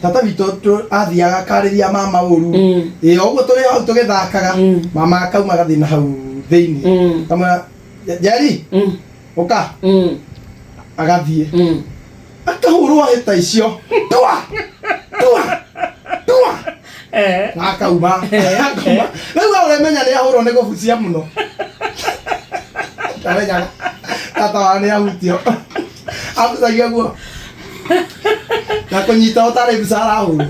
tata witũ athiaga akarĩria mama ũru ũguo tũrĩ hau tũgĩthakaga mama akauma agathĩ na hau thĩinĩ kamwĩra Njeri ũka agathiĩ akahũrwo hĩta icio twa akauma rĩu ũrĩmenya nĩ ahũrwo nĩ gũbucia mũno tarenya tata wa nĩ ahutio abucagia guo na kũnyita ũtarĩ mbica arahũrwo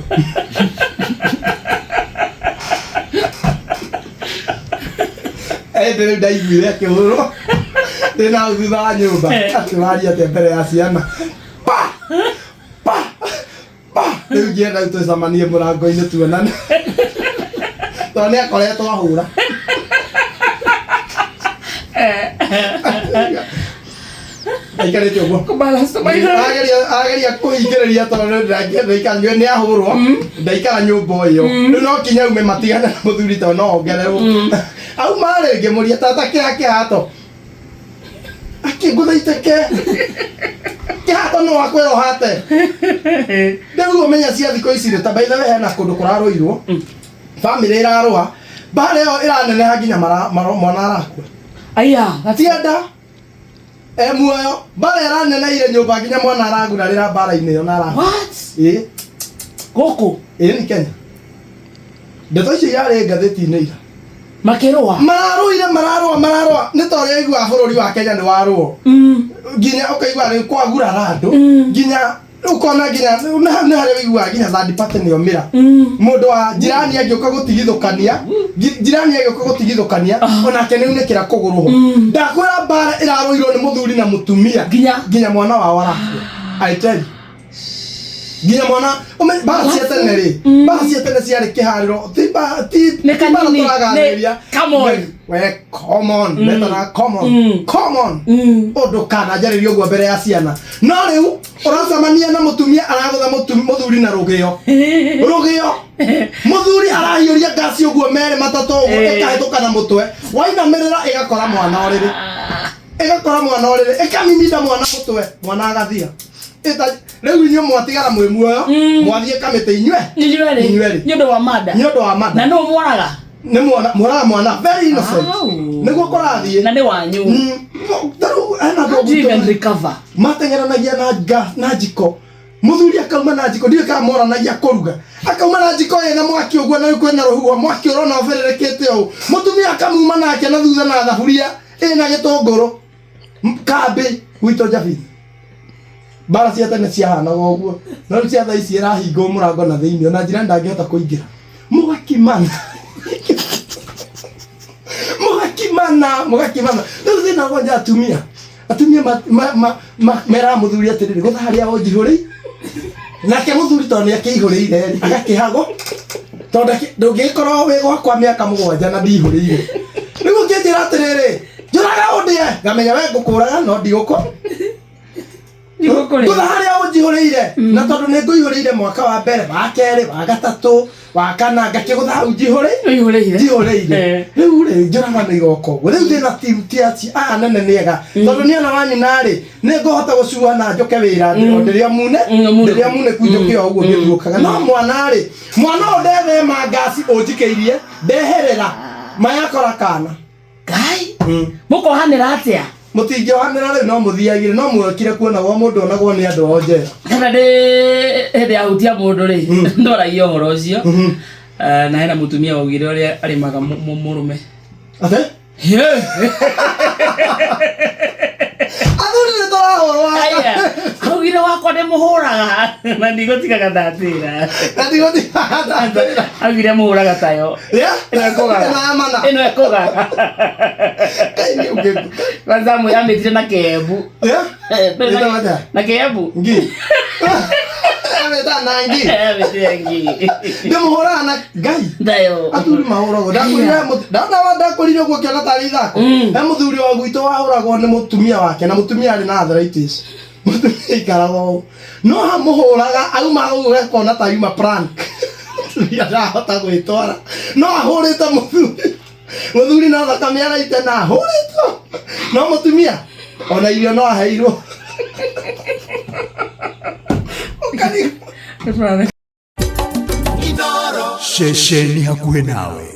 rĩu ndaiguire akĩhũrwo ndĩ na hau thutha wa nyũmba akĩwaria atĩ mbere ya ciana rĩu ngĩenda rĩu twĩcamanie mũrango-inĩ tuonane tondũ nĩ akoretwo ahũra aikarĩte ũguo ageria kũhingĩrĩria tondũ ndangĩenda nĩ ahũrwo ndaikara nyũmba ĩyo rĩu no kinya ume matigane na mũthuri tondũ no ongererwo auma rĩngĩ mũria tata kĩhato akĩngũthaitĩke kĩhato no akwĩra ũhate rĩu ũmenya cia thikũ ici ta by the way hena kũndũ kũrarũirwo bamĩrĩ ĩrarũa mbarĩ ĩyo ĩraneneha nginya mwana arakua tienda muoyo mbarĩ ĩraneneire nyũmba nginya mwana aragurarĩra mbara-inĩ ĩyo na arakua gũkũ nĩ Kenya ndeto icio irarĩ ngathĩti-inĩ ira makĩrũa mararũa nĩ ta ũrĩa aiguaga bũrũri wa Kenya nĩ warũo nginya ũkaigua rĩu kwagurara andũ nginya ukona nginya nĩ harĩa wĩiguaga nginya third party nĩomĩra mũndũ wa njirani agĩũka gũtigithũkania onake nĩaunĩkĩra kũgũrũ ho ndakwĩra mbara ĩrarũirwo nĩ mũthuri na mũtumia nginya mwana wao arakua I tell you nginya mwana mbara cia tene rĩ mbara cia tene ciarĩ kĩharĩro ti mbara tũraganĩria common ũndũ kananjarĩria ũguo mbere ya ciana no rĩu ũracemania na mũtumia aragũtha mũthuri na rũgĩo mũthuri arahiũria ngasi ũguo merĩ matatũ ũguo ĩkahĩtũka na mũtwe wainamĩrĩra ĩgakora mwana ũrĩrĩ ĩkamiminda mwana mũtwe mwana agathia rĩu inyuĩ mwatigara mwĩ muoyo mwathiĩ kamĩtĩ inyuerĩ nĩũndũ wa mada na nũ mworaga mworaga mwana very innocent nĩguo kũrathiĩ na nĩ wanyu mateng'eranagia na njiko mũthuri akauma na njiko ndiũĩ kana moranagia kũruga akauma na njiko ĩna mwaki ũguo na kwĩna rũhuho mwaki ũrona ũbĩrĩrĩkĩte ũũ mũtumia akamuma nake na thutha na thaburia ĩna gĩtũngũrũ kambĩ gwitũ Njabithĩ mbara cia tene ciahanaga ũguo no rĩu cia thaa ici ĩrahingwo mũrango na thĩinĩ ona njirani ndangĩhota kũingĩra mũgakimana rĩu thĩna gwanja atumia meraga mũthuri atĩrĩrĩ gũtha harĩa ũnjihũrĩ nake mũthuri tondũ nĩakĩihũrĩire agakĩhagwo tondũ ndũngĩkorwo wĩ gwakwa mĩaka 7 na ndihũrĩire rĩu ũkĩnjĩra atĩrĩrĩ njũraga ũndĩe ngamenya we ngũkũraga no ndigũkũ gũtha harĩa ũnjihũrĩire na tondũ nĩngũihũrĩire mwaka wa mbere wa kerĩ wa gatatũ wa kana ngakĩgũtha hau njihũrĩire rĩu rĩ njũraga nĩ igoka ũguo rĩu thĩna ti aya nene nĩega tondũ nĩona wanyina-rĩ nĩngũhota gũcua na njoke wĩra rĩrĩa mune kunjoke o ũguo ngĩthiũkaga no mwana-rĩ mwana ũyũ ndethema ngasi ũnjikĩirie ndeherera mayakora kana Ngai mũkohanĩra atĩa mũtingĩohanĩra rĩu no mũthiagire no mwekire kuonagwo mũndũ onagwo nĩ andũ onjera kana ndĩ hĩndĩ ya hutia mũndũ-rĩ ndoragia ũhoro ũcio na hena mũtumia waugire ũrĩa arĩmaga mũrũme atĩ athuri nĩtũrahũrwo augire wakwa ndĩmũhũraga na ndigũtigaga ndatĩra augire mũhũraga tayo ĩno ĩkũgaga kwanza mwĩyambĩtire na kĩembu na kĩembu ndĩmũhũraga na Ngai athuri mahũragwo ndakũrire ũguo kĩona tarĩ ithako he mũthuri wa gwitũ wahũragwo nĩ mũtumia wake na mũtumia arĩ na arthritis mũtumia ikaraga ũũ no hamũhũraga auma ũguo gekona ta yuma prank ndarahota gwĩtwara no ahũrĩte mũthuri no thakame araite na ahũrĩtwo no mũtumia ona irio no aheirwo Ceceni hakuhĩ nawe.